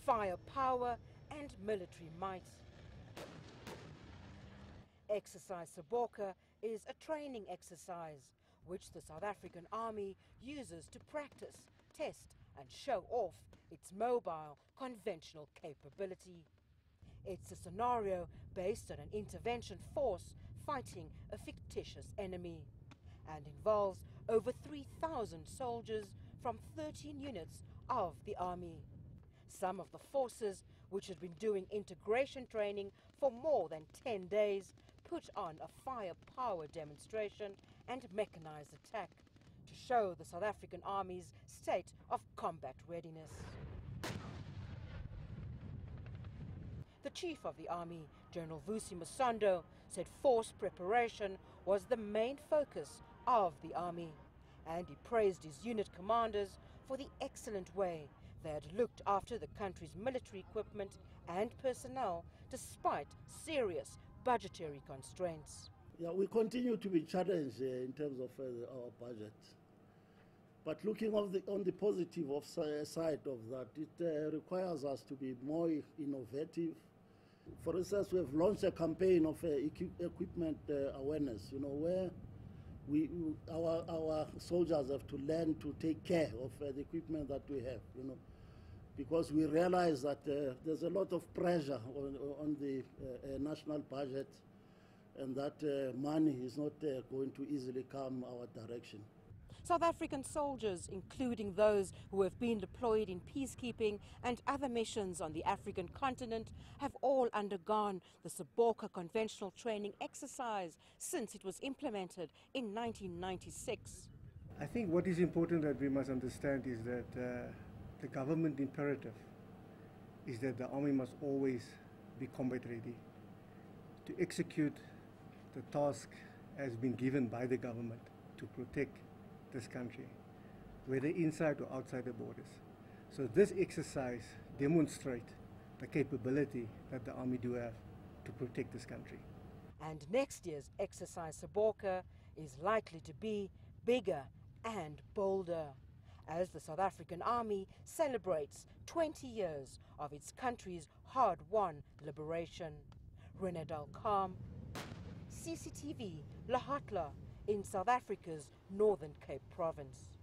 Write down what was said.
firepower and military might. Exercise Saboka is a training exercise which the South African Army uses to practice, test and show off its mobile, conventional capability. It's a scenario based on an intervention force fighting a fictitious enemy and involves over 3,000 soldiers from 13 units of the Army. Some of the forces, which had been doing integration training for more than 10 days, put on a firepower demonstration and mechanized attack to show the South African Army's state of combat readiness. The Chief of the Army, General Vusi Masondo, said force preparation was the main focus of the Army, and he praised his unit commanders for the excellent way they had looked after the country's military equipment and personnel despite serious budgetary constraints. Yeah, we continue to be challenged in terms of our budget. But looking on the positive side of that, it requires us to be more innovative. For instance, we have launched a campaign of equipment awareness, where our soldiers have to learn to take care of the equipment that we have, because we realize that there's a lot of pressure on the national budget, and that money is not going to easily come our direction. South African soldiers, including those who have been deployed in peacekeeping and other missions on the African continent, have all undergone the Saboka conventional training exercise since it was implemented in 1996. I think what is important that we must understand is that the government imperative is that the Army must always be combat ready to execute the task has been given by the government to protect this country, whether inside or outside the borders. So this exercise demonstrates the capability that the Army do have to protect this country. And next year's exercise Saboka is likely to be bigger and bolder, as the South African Army celebrates 20 years of its country's hard-won liberation. Renadal Calm, CCTV, Lehotla, in South Africa's Northern Cape Province.